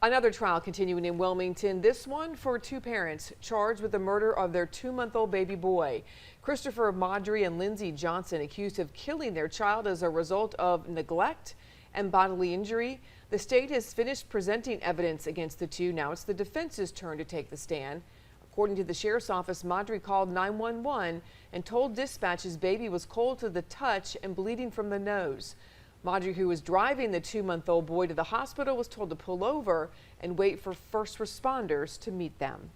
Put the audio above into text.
Another trial continuing in Wilmington, this one for two parents charged with the murder of their 2-month-old baby boy. Christopher Madry and Lindsey Johnson accused of killing their child as a result of neglect and bodily injury. The state has finished presenting evidence against the two. Now it's the defense's turn to take the stand. According to the sheriff's office, Madry called 911 and told dispatch his baby was cold to the touch and bleeding from the nose. Madry, who was driving the 2-month-old boy to the hospital, was told to pull over and wait for first responders to meet them.